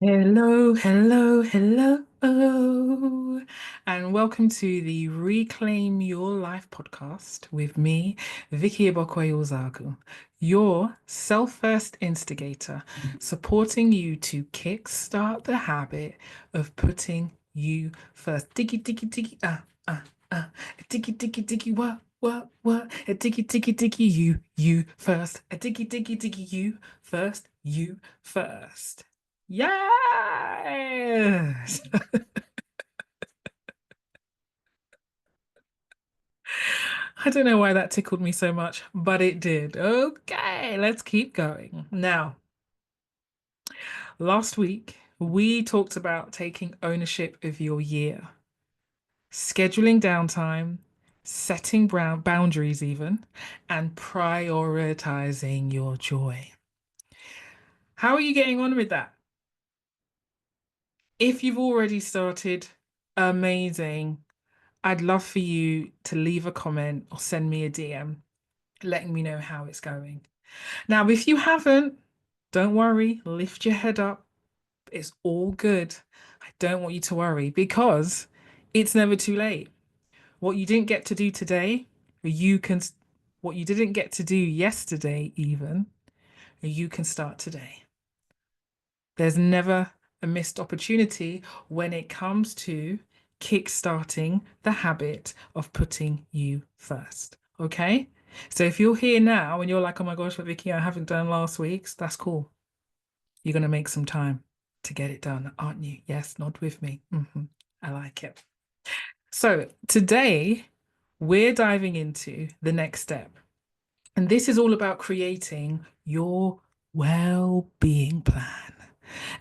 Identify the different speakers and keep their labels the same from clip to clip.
Speaker 1: Hello, hello, hello, and welcome to the Reclaim Your Life podcast with me, Vicky Igbokwe-Ozoagu, your self-first instigator, supporting you to kickstart the habit of putting you first. Diggy, diggy, diggy, diggy, diggy, diggy, what, a diggy, diggy, diggy, you first, a diggy, diggy, diggy, you first. Yes. I don't know why that tickled me so much, but it did. Okay, let's keep going. Now, last week we talked about taking ownership of your year, scheduling downtime, setting boundaries even, and prioritizing your joy. How are you getting on with that? If you've already started, amazing. I'd love for you to leave a comment or send me a DM letting me know how it's going. Now, if you haven't, don't worry, lift your head up. It's all good. I don't want you to worry because it's never too late. What you didn't get to do today, you can, what you didn't get to do yesterday, even, you can start today. There's never a missed opportunity when it comes to kickstarting the habit of putting you first. Okay? So if you're here now and you're like, oh my gosh, but Vicky, I haven't done last week's, that's cool. You're going to make some time to get it done, aren't you? Yes, nod with me. I like it. So today we're diving into the next step. And this is all about creating your well-being plan.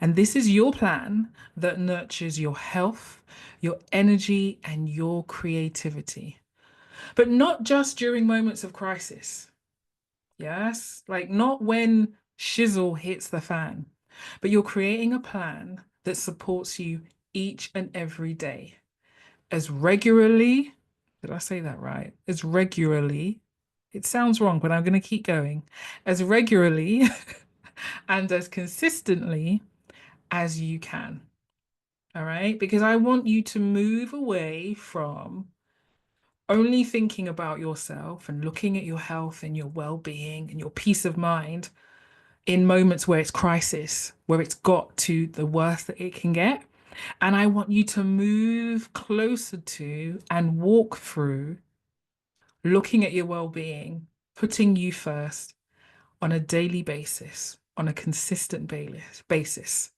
Speaker 1: And this is your plan that nurtures your health, your energy, and your creativity. But not just during moments of crisis. Yes, like not when shizzle hits the fan, but you're creating a plan that supports you each and every day as regularly. Did I say that right? As regularly. It sounds wrong, but I'm going to keep going. As regularly and as consistently as you can. All right. Because I want you to move away from only thinking about yourself and looking at your health and your well-being and your peace of mind in moments where it's crisis, where it's got to the worst that it can get. And I want you to move closer to and walk through looking at your well-being, putting you first on a daily basis, on a consistent basis,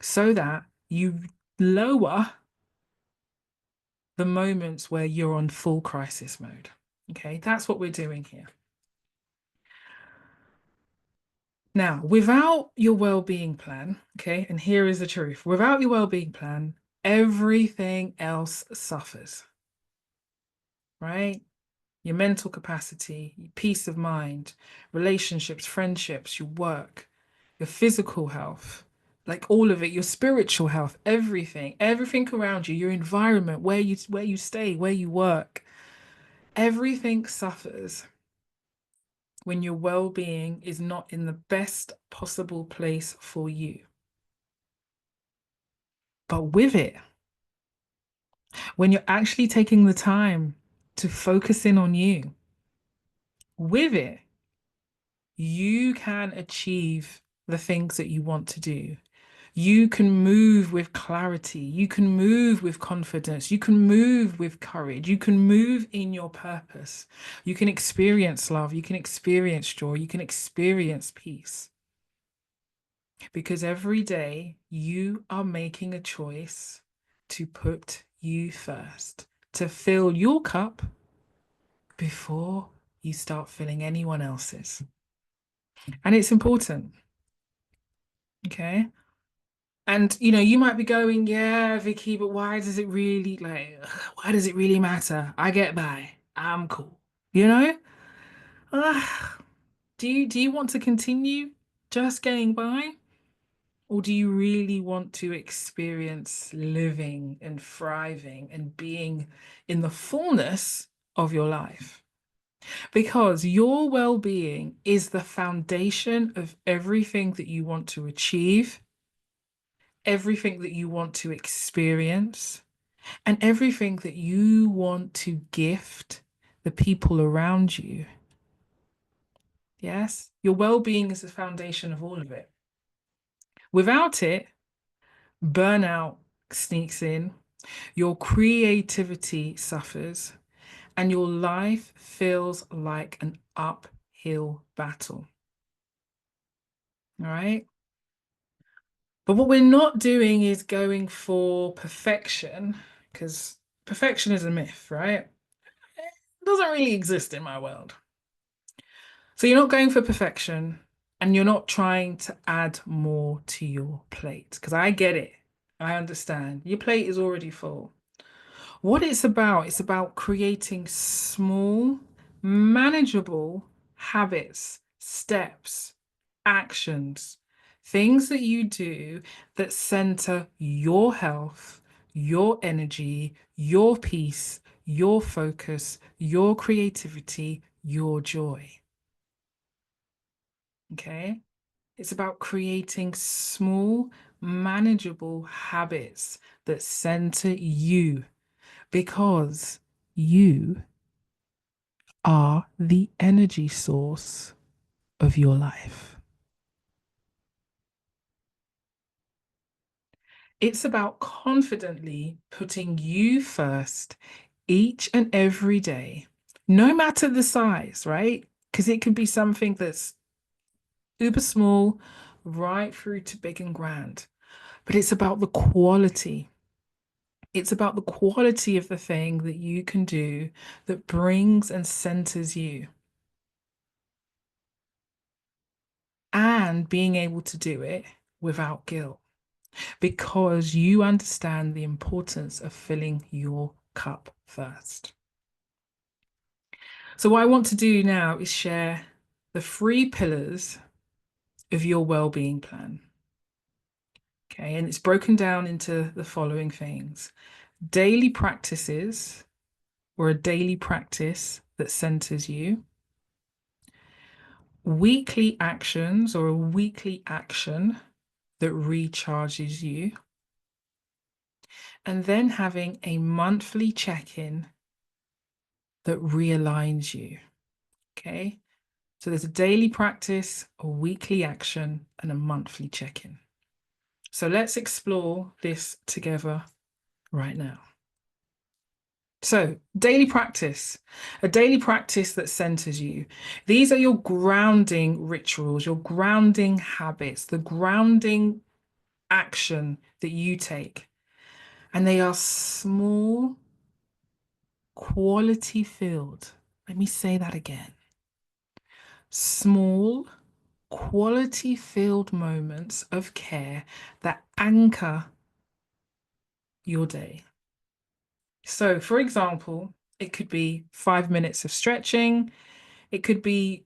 Speaker 1: so that you lower the moments where you're on full crisis mode. Okay, that's what we're doing here. Now, without your well-being plan, okay, and here is the truth, without your well-being plan, everything else suffers, right? Your mental capacity, your peace of mind, relationships, friendships, your work, your physical health, like all of it, your spiritual health, everything around you, your environment, where you stay, where you work, everything suffers when your well-being is not in the best possible place for you. But with it, when you're actually taking the time to focus in on you, with it, you can achieve the things that you want to do. You can move with clarity. You can move with confidence. You can move with courage. You can move in your purpose. You can experience love. You can experience joy. You can experience peace. Because every day you are making a choice to put you first, to fill your cup before you start filling anyone else's. And it's important, okay? And you might be going, yeah, Vicky, but why does it really why does it really matter? I get by. I'm cool. You know? Ugh. Do you want to continue just getting by? Or do you really want to experience living and thriving and being in the fullness of your life? Because your well-being is the foundation of everything that you want to achieve everything that you want to experience, and everything that you want to gift the people around you. Yes, your well-being is the foundation of all of it. Without it, burnout sneaks in, your creativity suffers, and your life feels like an uphill battle. All right. But what we're not doing is going for perfection, because perfection is a myth, right? It doesn't really exist in my world. So you're not going for perfection and you're not trying to add more to your plate, because I get it. I understand. Your plate is already full. What it's about creating small, manageable habits, steps, actions, things that you do that center your health, your energy, your peace, your focus, your creativity, your joy. Okay? It's about creating small, manageable habits that center you because you are the energy source of your life. It's about confidently putting you first each and every day, no matter the size, right? Because it can be something that's uber small, right through to big and grand. But it's about the quality. It's about the quality of the thing that you can do that brings and centers you, and being able to do it without guilt because you understand the importance of filling your cup first. So, what I want to do now is share the 3 pillars of your well-being plan. Okay, and it's broken down into the following things: daily practices, or a daily practice that centers you, weekly actions, or a weekly action that recharges you, and then having a monthly check-in that realigns you. Okay. So there's a daily practice, a weekly action, and a monthly check-in. So let's explore this together right now. So, daily practice, a daily practice that centers you. These are your grounding rituals, your grounding habits, the grounding action that you take. And they are small, quality filled. Let me say that again. Small, quality filled moments of care that anchor your day. So, for example, it could be 5 minutes of stretching. It could be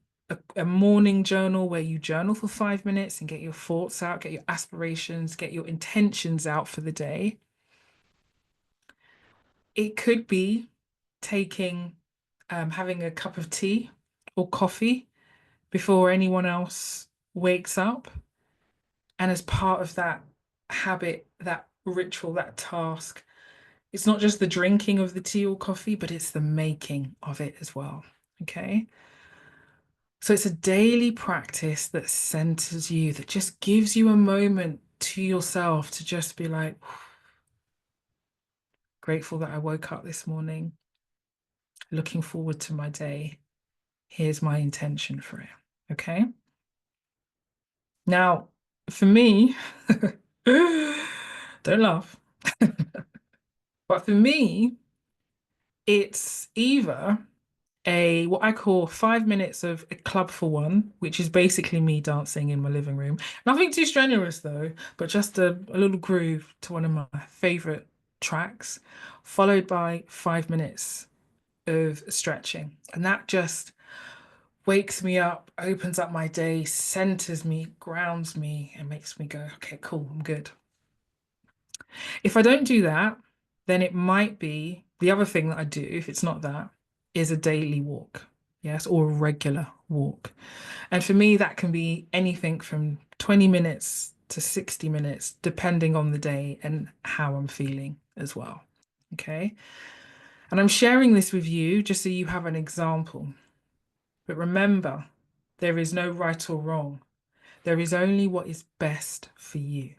Speaker 1: a morning journal where you journal for 5 minutes and get your thoughts out, get your aspirations, get your intentions out for the day. It could be taking, having a cup of tea or coffee before anyone else wakes up. And as part of that habit, that ritual, that task, it's not just the drinking of the tea or coffee, but it's the making of it as well. Okay. So it's a daily practice that centers you, that just gives you a moment to yourself to just be like, grateful that I woke up this morning, looking forward to my day. Here's my intention for it. Okay. Now, for me, don't laugh, but for me, it's either a what I call 5 minutes of a club for one, which is basically me dancing in my living room. Nothing too strenuous though, but just a little groove to one of my favorite tracks, followed by 5 minutes of stretching. And that just wakes me up, opens up my day, centers me, grounds me, and makes me go, okay, cool, I'm good. If I don't do that, then it might be the other thing that I do, if it's not that, is a daily walk. Yes, or a regular walk. And for me, that can be anything from 20 minutes to 60 minutes, depending on the day and how I'm feeling as well. Okay. And I'm sharing this with you just so you have an example. But remember, there is no right or wrong. There is only what is best for you.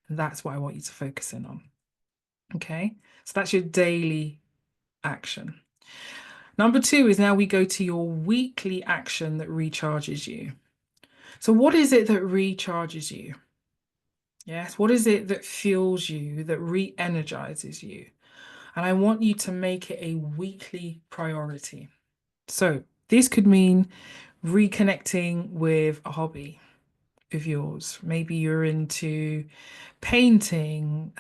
Speaker 1: And that's what I want you to focus in on. Okay. So that's your daily action. Number two is now we go to your weekly action that recharges you. So, what is it that recharges you? Yes. What is it that fuels you, that re energizes you? And I want you to make it a weekly priority. So, this could mean reconnecting with a hobby of yours. Maybe you're into painting,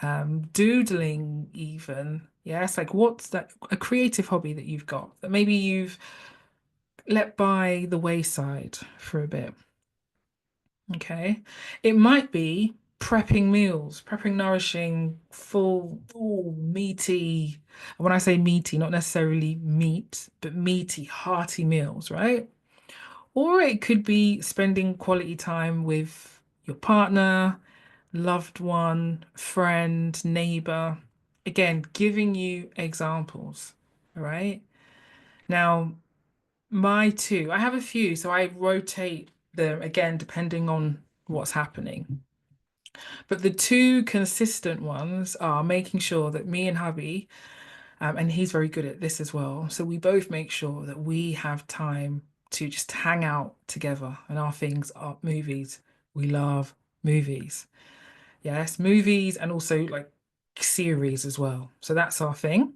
Speaker 1: doodling, even. Yes, like what's that a creative hobby that you've got that maybe you've let by the wayside for a bit. Okay. It might be prepping meals, prepping nourishing, full, full, meaty. When I say meaty, not necessarily meat, but meaty, hearty meals, right? Or it could be spending quality time with your partner, loved one, friend, neighbor. Again, giving you examples. All right. Now, my two, I have a few, so I rotate them again depending on what's happening. But the two consistent ones are making sure that me and hubby, and he's very good at this as well. So we both make sure that we have time to just hang out together. And our things are movies. We love movies. Yes, movies and also like series as well. So that's our thing.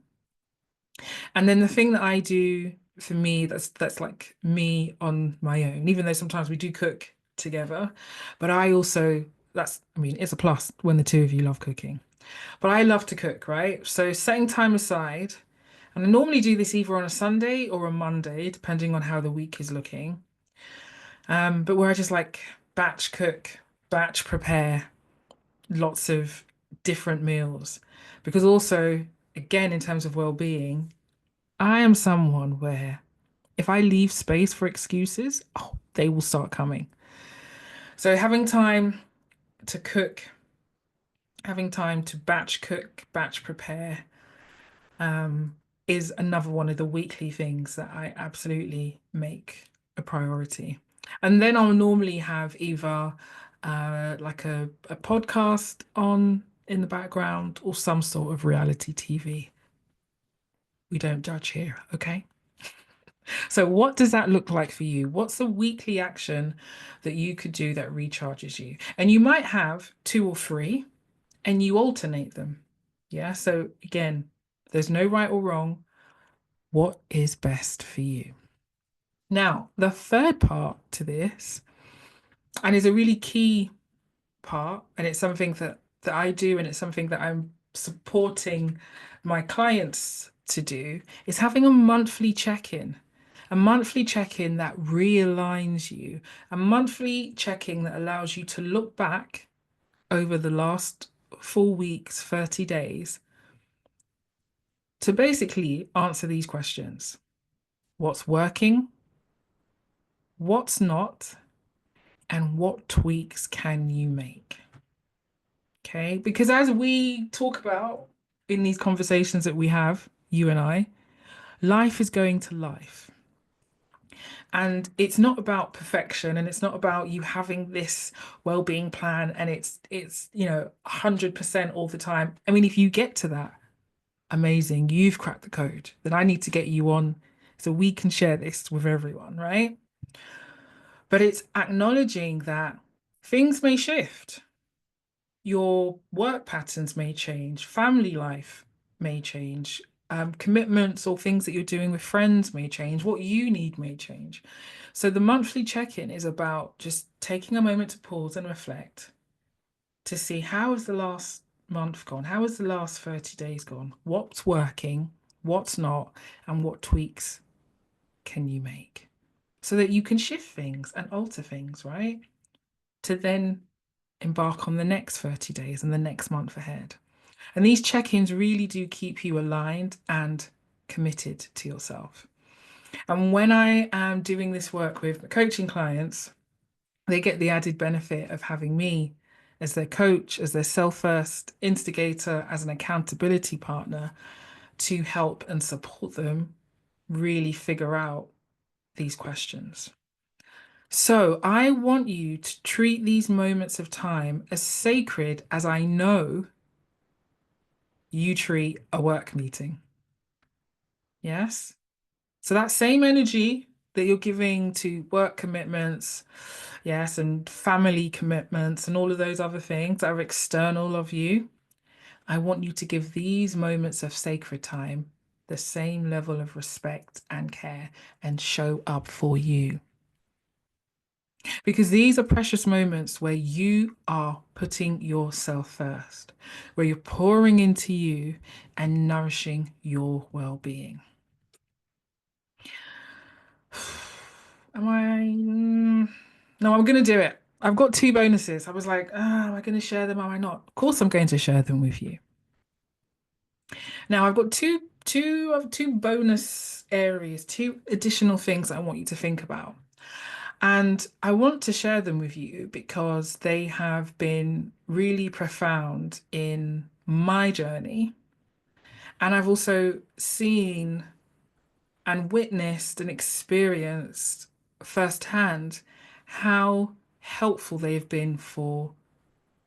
Speaker 1: And then the thing that I do for me, that's like me on my own, even though sometimes we do cook together, but I also I mean, it's a plus when the two of you love cooking. But I love to cook, right? So setting time aside, and I normally do this either on a Sunday or a Monday, depending on how the week is looking. But where I just like batch cook, batch prepare lots of different meals. Because also, again, in terms of well-being, I am someone where if I leave space for excuses, oh, they will start coming. So having time to cook, having time to batch cook, batch prepare, um, is another one of the weekly things that I absolutely make a priority. And then I'll normally have either like a podcast on in the background or some sort of reality TV. We don't judge here, okay? So, what does that look like for you? What's the weekly action that you could do that recharges you? And you might have two or three and you alternate them. Yeah. So, again, there's no right or wrong. What is best for you? Now, the third part to this, and is a really key part, and it's something that I do, and it's something that I'm supporting my clients to do, is having a monthly check-in. A monthly check-in that realigns you, a monthly check-in that allows you to look back over the last 4 weeks, 30 days, to basically answer these questions. What's working? What's not? And what tweaks can you make? Okay, because as we talk about in these conversations that we have, you and I, life is going to life. And it's not about perfection and it's not about you having this well-being plan and it's 100% all the time. I mean, if you get to that, amazing, you've cracked the code. Then I need to get you on so we can share this with everyone, right? But it's acknowledging that things may shift. Your work patterns may change, family life may change, commitments or things that you're doing with friends may change, what you need may change. So the monthly check-in is about just taking a moment to pause and reflect to see how has the last month gone? How has the last 30 days gone? What's working, what's not, and what tweaks can you make so that you can shift things and alter things, right? To then embark on the next 30 days and the next month ahead. And these check-ins really do keep you aligned and committed to yourself. And when I am doing this work with coaching clients, they get the added benefit of having me as their coach, as their self-first instigator, as an accountability partner to help and support them really figure out these questions. So I want you to treat these moments of time as sacred as I know you treat a work meeting. Yes? So that same energy that you're giving to work commitments, yes, and family commitments and all of those other things that are external of you, I want you to give these moments of sacred time the same level of respect and care and show up for you. Because these are precious moments where you are putting yourself first, where you're pouring into you and nourishing your well-being. Am I? No, I'm going to do it. I've got two bonuses. I was like, am I going to share them? Am I not? Of course, I'm going to share them with you. Now, I've got two bonus areas, two additional things I want you to think about. And I want to share them with you because they have been really profound in my journey. And I've also seen and witnessed and experienced firsthand how helpful they've been for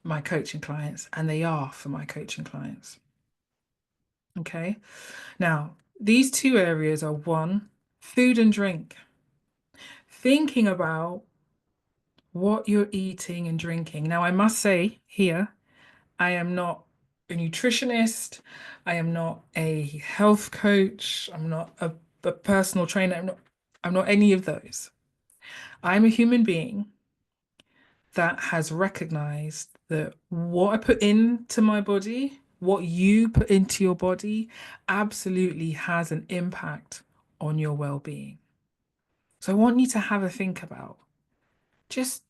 Speaker 1: my coaching clients, and they are for my coaching clients. Okay. Now, these two areas are one, food and drink. Thinking about what you're eating and drinking. Now, I must say here, I am not a nutritionist. I am not a health coach. I'm not a personal trainer. I'm not any of those. I'm a human being that has recognized that what I put into my body, what you put into your body, absolutely has an impact on your well-being. So I want you to have a think about just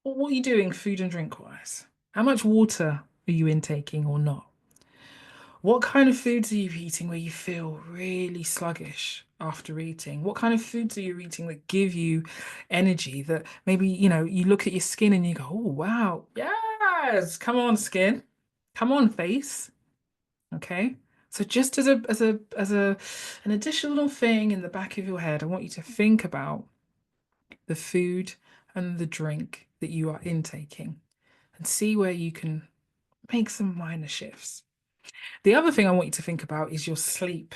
Speaker 1: what are you doing food and drink wise? How much water are you intaking or not? What kind of foods are you eating where you feel really sluggish after eating? What kind of foods are you eating that give you energy that maybe, you look at your skin and you go, oh, wow, yes, come on, skin. Come on, face. Okay. So just as an additional thing in the back of your head, I want you to think about the food and the drink that you are intaking and see where you can make some minor shifts. The other thing I want you to think about is your sleep.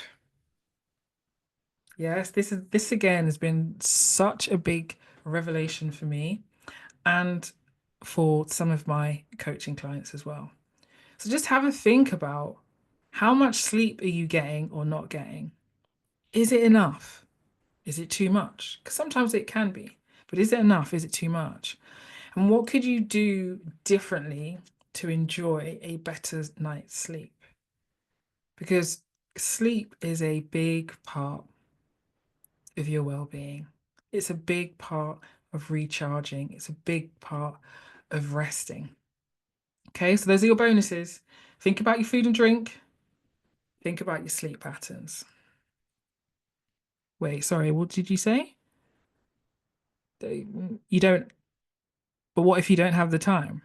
Speaker 1: Yes, this again has been such a big revelation for me and for some of my coaching clients as well. So just have a think about how much sleep are you getting or not getting? Is it enough? Is it too much? Because sometimes it can be, but is it enough? Is it too much? And what could you do differently to enjoy a better night's sleep? Because sleep is a big part of your well-being. It's a big part of recharging. It's a big part of resting. Okay, so those are your bonuses. Think about your food and drink. Think about your sleep patterns. Wait, sorry, what did you say? You don't, but what if you don't have the time?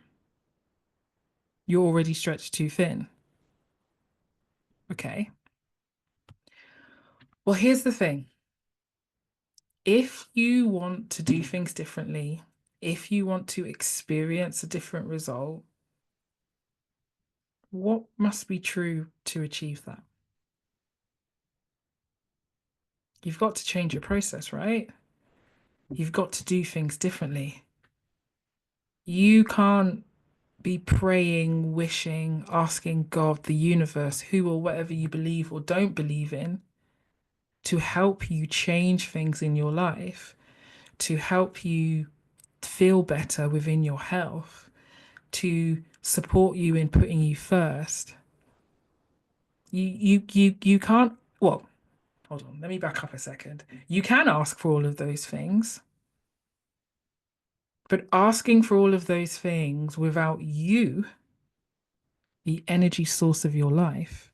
Speaker 1: You're already stretched too thin. Okay. Well, here's the thing. If you want to do things differently, if you want to experience a different result, what must be true to achieve that? You've got to change your process, right? You've got to do things differently. You can't be praying, wishing, asking God, the universe, who or whatever you believe or don't believe in, to help you change things in your life, to help you feel better within your health, to support you in putting you first. You can't, well, hold on, let me back up a second. You can ask for all of those things, but asking for all of those things without you, the energy source of your life,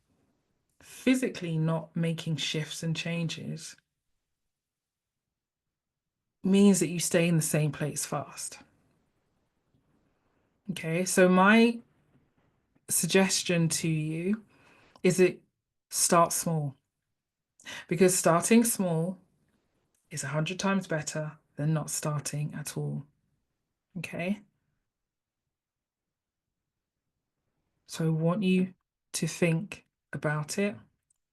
Speaker 1: physically not making shifts and changes, means that you stay in the same place fast. Okay, so my suggestion to you is it start small because starting small is 100 times better than not starting at all. Okay, so I want you to think about it.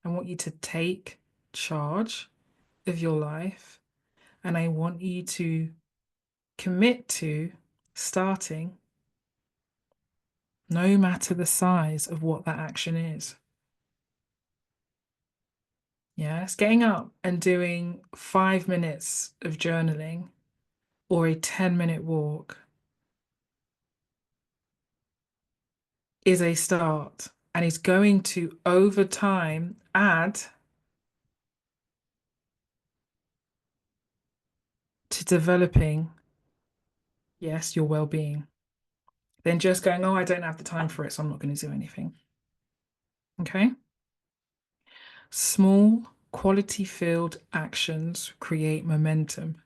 Speaker 1: I want you to take charge of your life, and I want you to commit to starting no matter the size of what that action is. Yes, getting up and doing 5 minutes of journaling or a 10-minute walk is a start and is going to, over time, add to developing, yes, your well-being. Then just going, oh, I don't have the time for it, so I'm not going to do anything. Okay? Small, quality-filled actions create momentum.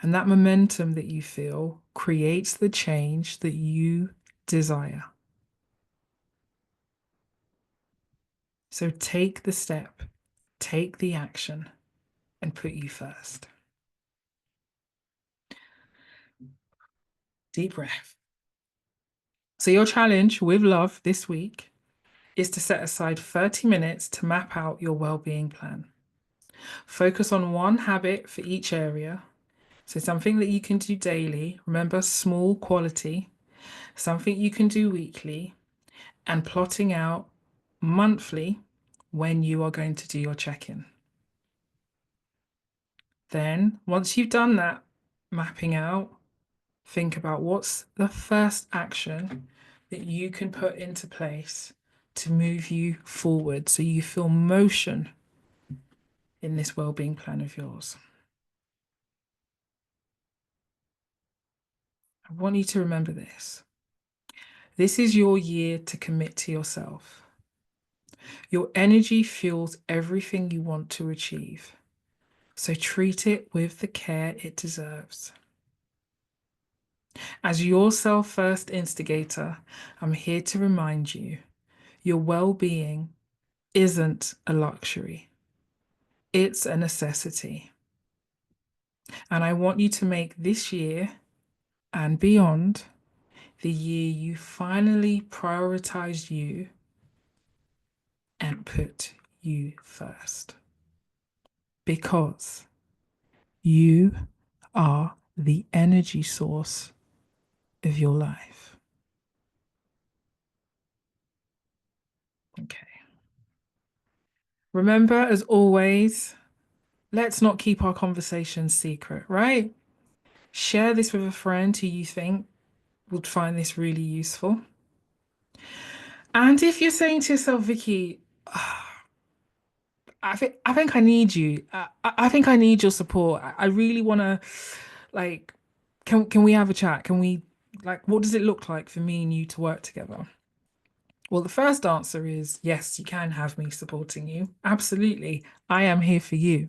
Speaker 1: And that momentum that you feel creates the change that you desire. So take the step, take the action, and put you first. Deep breath. So, your challenge with love this week is to set aside 30 minutes to map out your well-being plan. Focus on one habit for each area. So, something that you can do daily, remember small quality, something you can do weekly, and plotting out monthly when you are going to do your check-in. Then, once you've done that mapping out, think about what's the first action that you can put into place to move you forward so you feel motion in this well-being plan of yours. I want you to remember this. This is your year to commit to yourself. Your energy fuels everything you want to achieve. So treat it with the care it deserves. As your self first instigator, I'm here to remind you your well being isn't a luxury, it's a necessity. And I want you to make this year and beyond the year you finally prioritize you and put you first. Because you are the energy source of your life. Okay. Remember, as always, let's not keep our conversations secret, right? Share this with a friend who you think would find this really useful. And if you're saying to yourself, Vicky, I think I need you. I think I need your support. I really want to like can we have a chat? Can we like what does it look like for me and you to work together? Well, the first answer is yes, you can have me supporting you. Absolutely. I am here for you.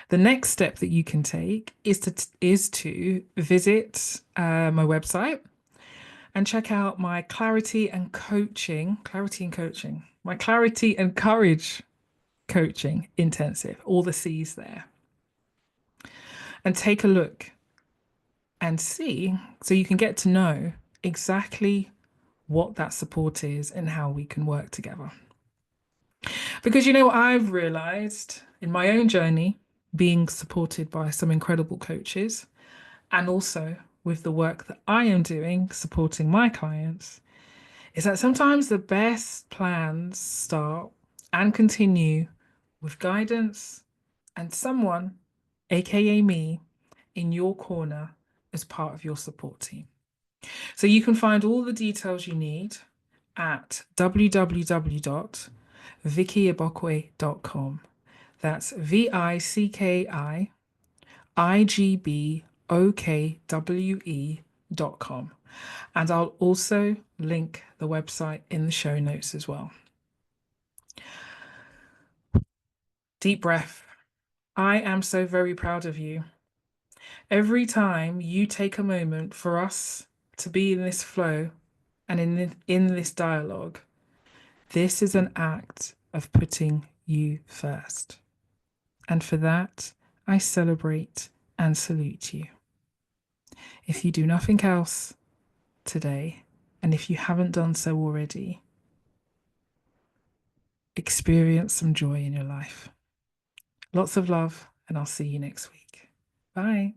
Speaker 1: The next step that you can take is to visit my website and check out my my clarity and courage coaching intensive, all the C's there, and take a look and see so you can get to know exactly what that support is and how we can work together. Because I've realized in my own journey, being supported by some incredible coaches, and also with the work that I am doing, supporting my clients, is that sometimes the best plans start and continue with guidance and someone, aka me, in your corner as part of your support team. So you can find all the details you need at www.vickiigbokwe.com. That's VICKIIGBOKWE.com. And I'll also link the website in the show notes as well. Deep breath. I am so very proud of you. Every time you take a moment for us to be in this flow and in this dialogue, this is an act of putting you first. And for that, I celebrate and salute you. If you do nothing else today, and if you haven't done so already, experience some joy in your life. Lots of love, and I'll see you next week. Bye.